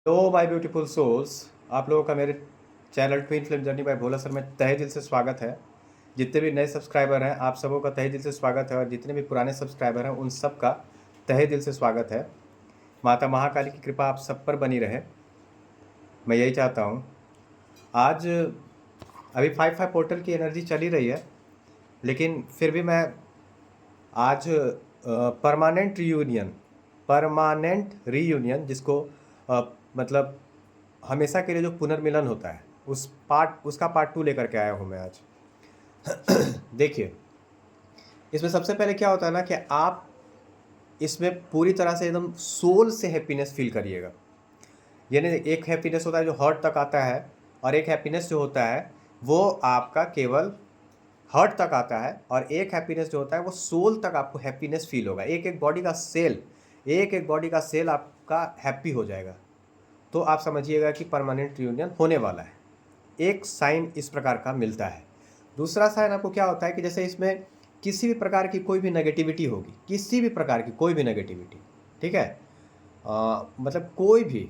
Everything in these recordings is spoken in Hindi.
तो माय ब्यूटीफुल सोल्स, आप लोगों का मेरे channel twin film journey by Bhola sir में तहे दिल से स्वागत है। जितने भी नए सब्सक्राइबर हैं आप सबों का तहे दिल से स्वागत है, और जितने भी पुराने सब्सक्राइबर हैं उन सब का तहे दिल से स्वागत है। माता महाकाली की कृपा आप सब पर बनी रहे, मैं यही चाहता हूँ। आज अभी 5-5 पोर्टल की एनर्जी चली रही है, लेकिन फिर भी मैं आज परमानेंट रीयूनियन जिसको मतलब हमेशा के लिए जो पुनर्मिलन होता है उसका पार्ट 2 लेकर के आया हूँ मैं आज। देखिए, इसमें सबसे पहले क्या होता है ना कि आप इसमें पूरी तरह से एकदम सोल से हैप्पीनेस फील करिएगा। यानी एक हैप्पीनेस होता है जो हार्ट तक आता है, और एक हैप्पीनेस जो होता है वो आपका केवल हार्ट तक आता है, और एक हैप्पीनेस जो होता है वो सोल तक आपको हैप्पीनेस फील होगा। एक एक बॉडी का सेल आपका हैप्पी हो जाएगा। तो आप समझिएगा कि परमानेंट रियूनियन होने वाला है। एक साइन इस प्रकार का मिलता है। दूसरा साइन आपको क्या होता है कि जैसे इसमें किसी भी प्रकार की कोई भी नेगेटिविटी होगी, किसी भी प्रकार की कोई भी नेगेटिविटी, ठीक है, मतलब कोई भी,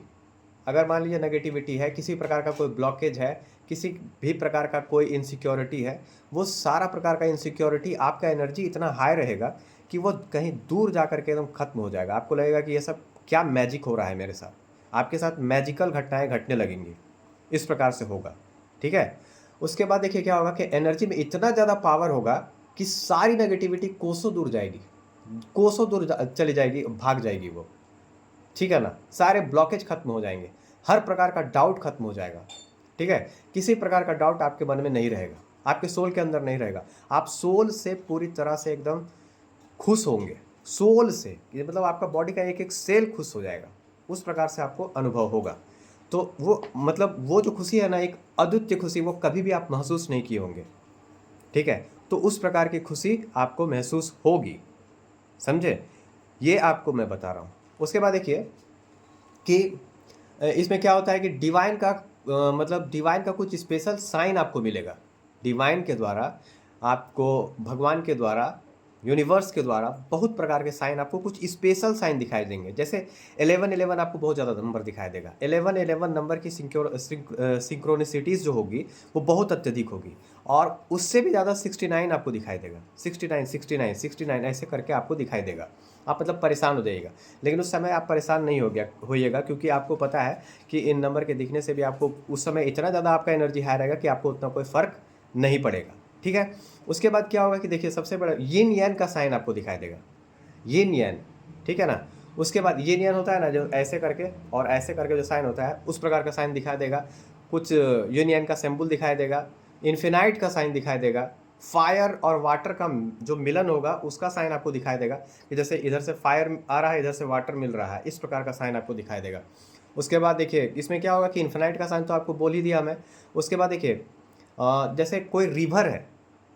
अगर मान लीजिए नेगेटिविटी है, किसी प्रकार का कोई ब्लॉकेज है, किसी भी प्रकार का कोई इनसिक्योरिटी है, वो सारा प्रकार का इनसिक्योरिटी आपका एनर्जी इतना हाई रहेगा कि वो कहीं दूर जा कर के एकदम खत्म हो जाएगा। आपको लगेगा कि ये सब क्या मैजिक हो रहा है मेरे साथ, आपके साथ मैजिकल घटनाएं घटने लगेंगी। इस प्रकार से होगा, ठीक है। उसके बाद देखिए क्या होगा कि एनर्जी में इतना ज़्यादा पावर होगा कि सारी नेगेटिविटी कोसों दूर जाएगी, कोसों दूर चली जाएगी, भाग जाएगी वो, ठीक है ना। सारे ब्लॉकेज खत्म हो जाएंगे, हर प्रकार का डाउट खत्म हो जाएगा, ठीक है। किसी प्रकार का डाउट आपके मन में नहीं रहेगा, आपके सोल के अंदर नहीं रहेगा। आप सोल से पूरी तरह से एकदम खुश होंगे, सोल से, ये मतलब आपका बॉडी का एक एक सेल खुश हो जाएगा, उस प्रकार से आपको अनुभव होगा। तो वो मतलब वो जो खुशी है ना, एक अद्वितीय खुशी, वो कभी भी आप महसूस नहीं किए होंगे, ठीक है। तो उस प्रकार की खुशी आपको महसूस होगी, समझे, ये आपको मैं बता रहा हूँ। उसके बाद देखिए कि इसमें क्या होता है कि डिवाइन का मतलब डिवाइन का कुछ स्पेशल साइन आपको मिलेगा। डिवाइन के द्वारा आपको, भगवान के द्वारा, यूनिवर्स के द्वारा बहुत प्रकार के साइन, आपको कुछ स्पेशल साइन दिखाई देंगे। जैसे 11-11 आपको बहुत ज़्यादा नंबर दिखाई देगा। 11-11 नंबर की सिंक्रोनिसिटीज़ जो होगी वो बहुत अत्यधिक होगी, और उससे भी ज़्यादा 69 आपको दिखाई देगा। 69 69 69 ऐसे करके आपको दिखाई देगा। आप मतलब परेशान हो जाइएगा, लेकिन उस समय आप परेशान नहीं होइएगा, क्योंकि आपको पता है कि इन नंबर के दिखने से भी आपको उस समय इतना ज़्यादा आपका एनर्जी हाई रहेगा कि आपको उतना कोई फ़र्क नहीं पड़ेगा, ठीक है। उसके बाद क्या होगा कि देखिए सबसे बड़ा यिन यान का साइन आपको दिखाई देगा, यिन यान, ठीक है ना। उसके बाद यिन यान होता है ना, जो ऐसे करके और ऐसे करके जो साइन होता है, उस प्रकार का साइन दिखाई देगा। कुछ यिन यान का सिंबल दिखाई देगा, इन्फिनाइट का साइन दिखाई देगा, फायर और वाटर का जो मिलन होगा उसका साइन आपको दिखाई देगा, कि जैसे इधर से फायर आ रहा है, इधर से वाटर मिल रहा है, इस प्रकार का साइन आपको दिखाई देगा। उसके बाद देखिए इसमें क्या होगा कि इन्फिनाइट का साइन तो आपको बोल ही दिया मैं। उसके बाद देखिए जैसे कोई रिवर है,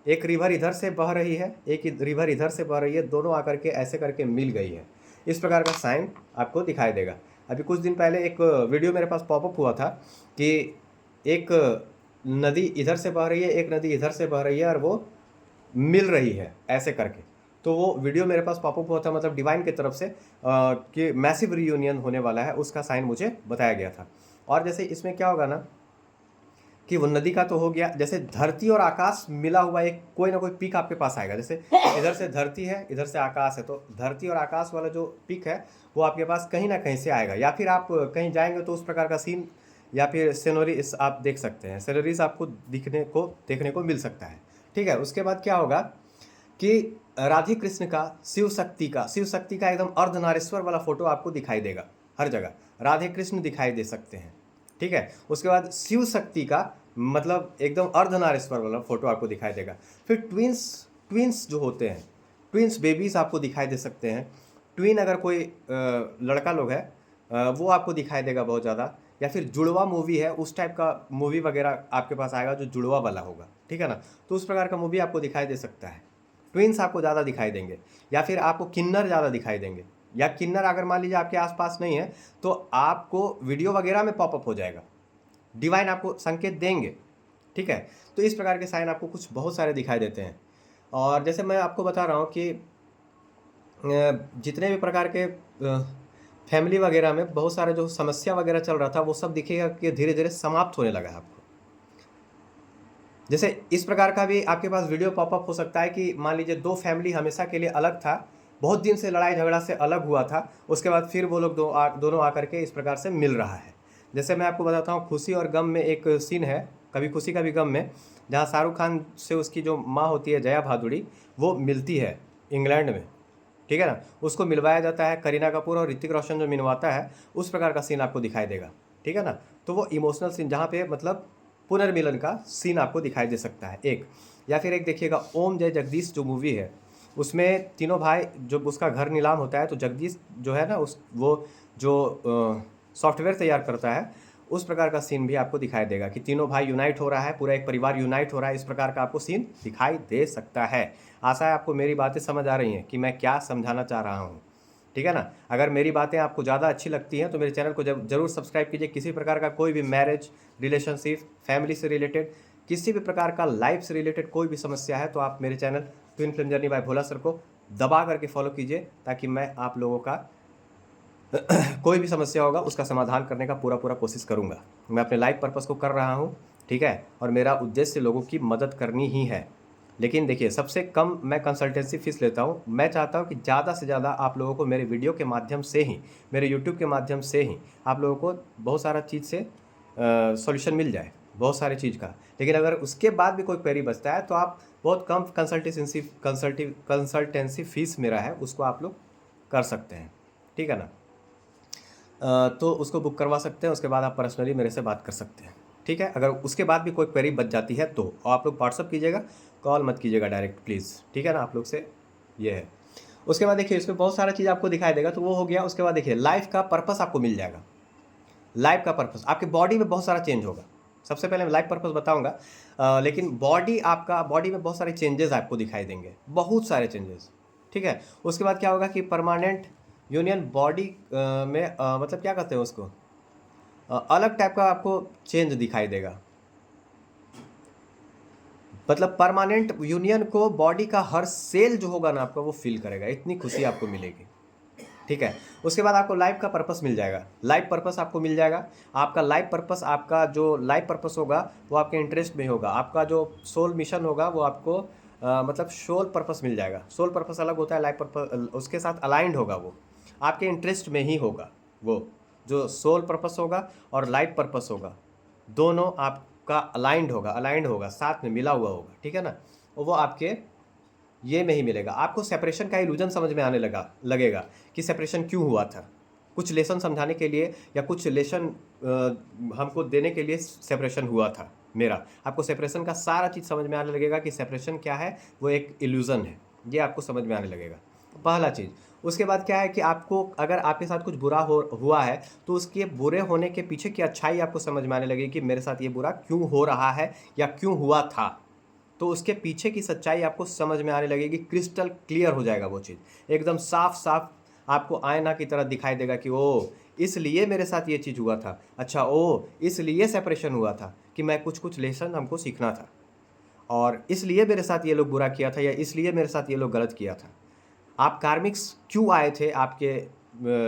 एक रिवर इधर से बह रही है, एक रिवर इधर से बह रही है, दोनों आकर के ऐसे करके मिल गई है, इस प्रकार का साइन आपको दिखाई देगा। अभी कुछ दिन पहले एक वीडियो मेरे पास पॉपअप हुआ था कि एक नदी इधर से बह रही है, एक नदी इधर से बह रही है, और वो मिल रही है ऐसे करके। तो वो वीडियो मेरे पास पॉपअप हुआ था, मतलब डिवाइन की तरफ से कि मैसिव रियूनियन होने वाला है, उसका साइन मुझे बताया गया था। और जैसे इसमें क्या होगा ना कि वो नदी का तो हो गया, जैसे धरती और आकाश मिला हुआ एक कोई ना कोई पीक आपके पास आएगा। जैसे इधर से धरती है, इधर से आकाश है, तो धरती और आकाश वाला जो पीक है वो आपके पास कहीं ना कहीं से आएगा, या फिर आप कहीं जाएंगे तो उस प्रकार का सीन, या फिर सीनरीज आप देख सकते हैं, सीनरीज आपको देखने को मिल सकता है, ठीक है। उसके बाद क्या होगा कि राधे कृष्ण का, शिव शक्ति का एकदम अर्धनारीश्वर वाला फोटो आपको दिखाई देगा हर जगह, राधे कृष्ण दिखाई दे सकते हैं, ठीक है। उसके बाद शिव शक्ति का मतलब एकदम अर्धनारीश्वर वाला फोटो आपको दिखाई देगा। फिर ट्विंस ट्विंस जो होते हैं, ट्विंस बेबीज आपको दिखाई दे सकते हैं। ट्विन अगर कोई लड़का लोग है वो आपको दिखाई देगा बहुत ज़्यादा, या फिर जुड़वा मूवी है, उस टाइप का मूवी वगैरह आपके पास आएगा जो जुड़वा वाला होगा, ठीक है ना। तो उस प्रकार का मूवी आपको दिखाई दे सकता है। ट्विंस आपको ज़्यादा दिखाई देंगे, या फिर आपको किन्नर ज़्यादा दिखाई देंगे, या किन्नर अगर मान लीजिए आपके आसपास नहीं है तो आपको वीडियो वगैरह में पॉपअप हो जाएगा, डिवाइन आपको संकेत देंगे, ठीक है। तो इस प्रकार के साइन आपको कुछ बहुत सारे दिखाई देते हैं। और जैसे मैं आपको बता रहा हूँ कि जितने भी प्रकार के फैमिली वगैरह में बहुत सारे जो समस्या वगैरह चल रहा था वो सब दिखेगा कि धीरे धीरे समाप्त होने लगा है आपको। जैसे इस प्रकार का भी आपके पास वीडियो पॉपअप हो सकता है कि मान लीजिए दो फैमिली हमेशा के लिए अलग था, बहुत दिन से लड़ाई झगड़ा से अलग हुआ था, उसके बाद फिर वो लोग दोनों आकर के इस प्रकार से मिल रहा है। जैसे मैं आपको बताता हूँ, खुशी और गम में एक सीन है, कभी खुशी कभी गम में, जहाँ शाहरुख खान से उसकी जो माँ होती है जया भादुड़ी, वो मिलती है इंग्लैंड में, ठीक है ना, उसको मिलवाया जाता है, करीना कपूर और ऋतिक रोशन जो मिलवाता है, उस प्रकार का सीन आपको दिखाई देगा, ठीक है ना। तो वो इमोशनल सीन जहाँ पे मतलब पुनर्मिलन का सीन आपको दिखाई दे सकता है एक। या फिर एक देखिएगा ओम जय जगदीश जो मूवी है, उसमें तीनों भाई जब उसका घर नीलाम होता है तो जगदीश जो है ना वो जो सॉफ्टवेयर तैयार करता है, उस प्रकार का सीन भी आपको दिखाई देगा कि तीनों भाई यूनाइट हो रहा है, पूरा एक परिवार यूनाइट हो रहा है, इस प्रकार का आपको सीन दिखाई दे सकता है। आशा है आपको मेरी बातें समझ आ रही हैं कि मैं क्या समझाना चाह रहा हूँ, ठीक है ना। अगर मेरी बातें आपको ज़्यादा अच्छी लगती हैं तो मेरे चैनल को ज़रूर सब्सक्राइब कीजिए। किसी प्रकार का कोई भी मैरिज, रिलेशनशिप, फैमिली से रिलेटेड, किसी भी प्रकार का लाइफ से रिलेटेड कोई भी समस्या है तो आप मेरे channel twin film journey by Bhola sir को दबा करके फॉलो कीजिए, ताकि मैं आप लोगों का कोई भी समस्या होगा उसका समाधान करने का पूरा कोशिश करूँगा। मैं अपने लाइफ पर्पज़ को कर रहा हूँ, ठीक है, और मेरा उद्देश्य लोगों की मदद करनी ही है। लेकिन देखिए, सबसे कम मैं कंसल्टेंसी फ़ीस लेता हूँ। मैं चाहता हूँ कि ज़्यादा से ज़्यादा आप लोगों को मेरे वीडियो के माध्यम से ही, मेरे यूट्यूब के माध्यम से ही आप लोगों को बहुत सारा चीज़ से सॉल्यूशन मिल जाए, बहुत सारी चीज़ का। लेकिन अगर उसके बाद भी कोई क्वेरी बचता है तो आप बहुत कम कंसल्टेंसी फ़ीस मेरा है, उसको आप लोग कर सकते हैं, ठीक है ना। तो उसको बुक करवा सकते हैं, उसके बाद आप पर्सनली मेरे से बात कर सकते हैं, ठीक है। अगर उसके बाद भी कोई क्वेरी बच जाती है तो आप लोग व्हाट्सअप कीजिएगा, कॉल मत कीजिएगा डायरेक्ट प्लीज़, ठीक है ना। आप लोग से ये है। उसके बाद देखिए इसमें बहुत सारा चीज़ आपको दिखाई देगा, तो वो हो गया। उसके बाद देखिए लाइफ का पर्पस आपको मिल जाएगा। लाइफ का पर्पस आपकी बॉडी में बहुत सारा चेंज होगा। सबसे पहले मैं लाइफ पर्पस बताऊंगा, लेकिन बॉडी में बहुत सारे चेंजेस आपको दिखाई देंगे, बहुत सारे चेंजेस, ठीक है। उसके बाद क्या होगा कि परमानेंट यूनियन बॉडी में मतलब क्या कहते हैं उसको, अलग टाइप का आपको चेंज दिखाई देगा। मतलब परमानेंट यूनियन को बॉडी का हर सेल जो होगा ना आपका वो फील करेगा, इतनी खुशी आपको मिलेगी, ठीक है। उसके बाद आपको लाइफ का पर्पस मिल जाएगा, लाइफ पर्पस आपको मिल जाएगा। आपका लाइफ पर्पस, आपका जो लाइफ पर्पस होगा वो आपके इंटरेस्ट में होगा। आपका जो सोल मिशन होगा वो आपको मतलब सोल पर्पस मिल जाएगा। सोल पर्पस अलग होता है, लाइफ पर्पस उसके साथ अलाइंड होगा, वो आपके इंटरेस्ट में ही होगा। वो जो सोल पर्पस होगा और लाइफ पर्पस होगा, दोनों आपका अलाइंड होगा, साथ में मिला हुआ होगा, ठीक है ना। वो आपके ये में ही मिलेगा। आपको सेपरेशन का इल्यूजन समझ में आने लगेगा कि सेपरेशन क्यों हुआ था। कुछ लेसन समझाने के लिए या कुछ लेसन हमको देने के लिए सेपरेशन हुआ था मेरा। आपको सेपरेशन का सारा चीज़ समझ में आने लगेगा कि सेपरेशन क्या है, वो एक इल्यूजन है, ये आपको समझ में आने लगेगा, पहला चीज़। उसके बाद क्या है कि आपको अगर आपके साथ कुछ बुरा हुआ है तो उसके बुरे होने के पीछे की अच्छाई आपको समझ में आने लगेगी कि मेरे साथ ये बुरा क्यों हो रहा है या क्यों हुआ था। तो उसके पीछे की सच्चाई आपको समझ में आने लगेगी, क्रिस्टल क्लियर हो जाएगा वो चीज़, एकदम साफ साफ आपको आईना की तरह दिखाई देगा कि ओ इसलिए मेरे साथ ये चीज़ हुआ था, अच्छा ओ इसलिए सेपरेशन हुआ था कि मैं कुछ लेसन हमको सीखना था, और इसलिए मेरे साथ ये लोग बुरा किया था या इसलिए मेरे साथ ये लोग गलत किया था। आप कार्मिक्स क्यों आए थे आपके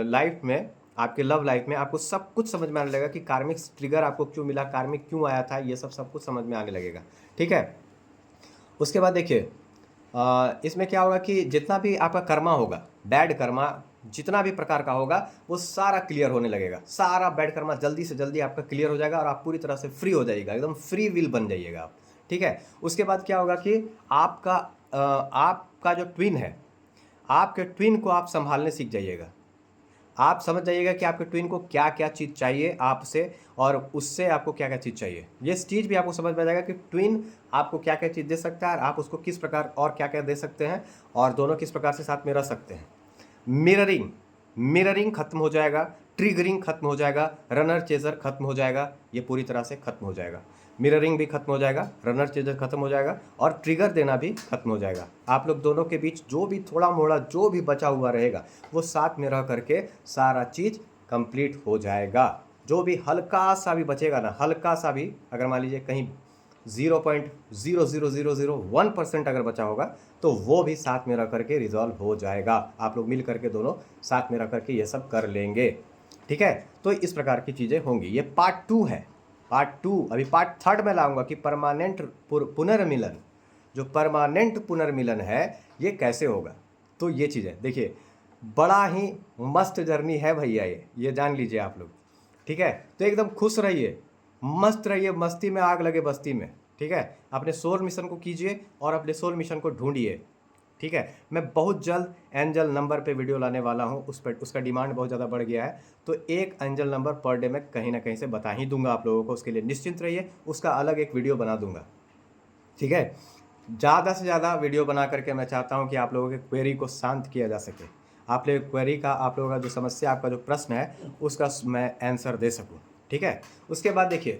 लाइफ में, आपके लव लाइफ में, आपको सब कुछ समझ में आने लगेगा कि कार्मिक्स ट्रिगर आपको क्यों मिला, कार्मिक क्यों आया था, ये सब कुछ समझ में आने लगेगा, ठीक है। उसके बाद देखिए इसमें क्या होगा कि जितना भी आपका कर्मा होगा, बैड कर्मा जितना भी प्रकार का होगा, वो सारा क्लियर होने लगेगा। सारा बैड कर्मा जल्दी से जल्दी आपका क्लियर हो जाएगा और आप पूरी तरह से फ्री हो जाइएगा, एकदम फ्री विल बन जाइएगा आप, ठीक है। उसके बाद क्या होगा कि आपका जो ट्विन है, आपके ट्विन को आप संभालने सीख जाइएगा। आप समझ जाइएगा कि आपके ट्विन को क्या क्या चीज़ चाहिए आपसे और उससे आपको क्या क्या चीज़ चाहिए। ये चीज़ भी आपको समझ में आ जाएगा कि ट्विन आपको क्या क्या चीज़ दे सकता है और आप उसको किस प्रकार और क्या क्या दे सकते हैं, और दोनों किस प्रकार से साथ में रह सकते हैं। मिररिंग खत्म हो जाएगा, ट्रिगरिंग खत्म हो जाएगा, रनर चेजर खत्म हो जाएगा, ये पूरी तरह से खत्म हो जाएगा। मिररिंग भी खत्म हो जाएगा, रनर चेजर खत्म हो जाएगा, और ट्रिगर देना भी खत्म हो जाएगा। आप लोग दोनों के बीच जो भी थोड़ा मोड़ा जो भी बचा हुआ रहेगा वो साथ में रह करके सारा चीज़ कंप्लीट हो जाएगा। जो भी हल्का सा भी बचेगा ना, हल्का सा भी, अगर मान लीजिए कहीं 0.00001% अगर बचा होगा तो वो भी साथ में रह करके रिजॉल्व हो जाएगा। आप लोग मिल करके दोनों साथ में रह करके ये सब कर लेंगे, ठीक है। तो इस प्रकार की चीज़ें होंगी। ये पार्ट 2 है, पार्ट 2। अभी पार्ट 3 में लाऊंगा कि परमानेंट पुनर्मिलन, जो परमानेंट पुनर्मिलन है ये कैसे होगा। तो ये चीज़ है, देखिए बड़ा ही मस्त जर्नी है भैया, ये जान लीजिए आप लोग, ठीक है। तो एकदम खुश रहिए, मस्त रहिए, मस्ती में आग लगे बस्ती में, ठीक है। अपने सोल मिशन को कीजिए और अपने सोल मिशन को ढूंढिए, ठीक है। मैं बहुत जल्द एंजल नंबर पे वीडियो लाने वाला हूँ, उस पर उसका डिमांड बहुत ज़्यादा बढ़ गया है। तो एक एंजल नंबर पर डे मैं कहीं ना कहीं से बता ही दूंगा आप लोगों को, उसके लिए निश्चिंत रहिए, उसका अलग एक वीडियो बना दूंगा, ठीक है। ज़्यादा से ज़्यादा वीडियो बना करके मैं चाहता हूँ कि आप लोगों के क्वेरी को शांत किया जा सके, आप लोग क्वेरी का, आप लोगों का जो समस्या, आपका जो प्रश्न है उसका मैं आंसर दे सकूँ, ठीक है। उसके बाद देखिए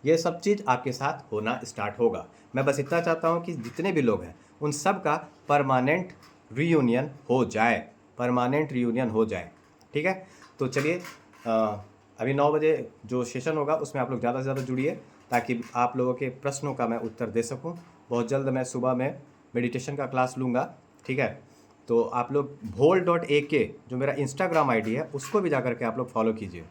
ये सब चीज़ आपके साथ होना स्टार्ट होगा। मैं बस इतना चाहता हूँ कि जितने भी लोग हैं उन सब का परमानेंट रीयूनियन हो जाए, परमानेंट रीयूनियन हो जाए, ठीक है। तो चलिए अभी 9 बजे जो सेशन होगा उसमें आप लोग ज़्यादा से ज़्यादा जुड़िए ताकि आप लोगों के प्रश्नों का मैं उत्तर दे सकूं। बहुत जल्द मैं सुबह में मेडिटेशन का क्लास लूँगा, ठीक है। तो आप लोग भोल.ak जो मेरा इंस्टाग्राम आईडी है उसको भी जा करके आप लोग फॉलो कीजिए,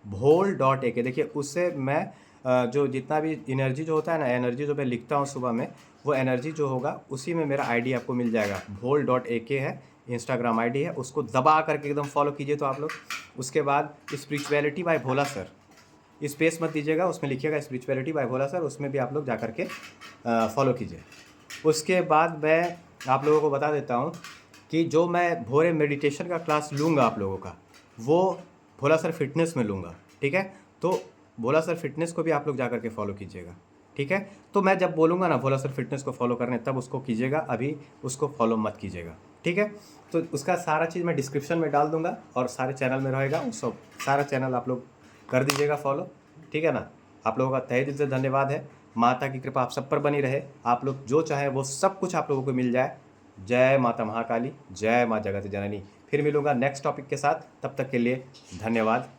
भोल.ak। देखिए उससे मैं जो जितना भी एनर्जी जो होता है ना, एनर्जी जो मैं लिखता हूँ सुबह में, वो एनर्जी जो होगा उसी में मेरा आईडी आपको मिल जाएगा। भोल.ak है इंस्टाग्राम आईडी है, उसको दबा करके एकदम फॉलो कीजिए तो आप लोग। उसके बाद spirituality bye Bhola sir, space मत दीजिएगा, उसमें लिखिएगा स्पिरिचुअलिटी बाय भोला सर, उसमें भी आप लोग जा करके फॉलो कीजिए। उसके बाद मैं आप लोगों को बता देता हूँ कि जो मैं भोरे मेडिटेशन का क्लास लूँगा आप लोगों का, वो भोला सर फिटनेस में लूँगा, ठीक है। तो भोला सर फिटनेस को भी आप लोग जा करके फॉलो कीजिएगा, ठीक है। तो मैं जब बोलूँगा ना भोला सर फिटनेस को फॉलो करने, तब उसको कीजिएगा, अभी उसको फॉलो मत कीजिएगा, ठीक है। तो उसका सारा चीज़ मैं डिस्क्रिप्शन में डाल दूँगा और सारे चैनल में रहेगा, उस सब सारा चैनल आप लोग कर दीजिएगा फॉलो, ठीक है ना। आप लोगों का तहे दिल से धन्यवाद है। माता की कृपा आप सब पर बनी रहे, आप लोग जो चाहे वो सब कुछ आप लोगों को मिल जाए। जय माता महाकाली, जय माँ जगत जननी। फिर मिलूंगा नेक्स्ट टॉपिक के साथ, तब तक के लिए धन्यवाद।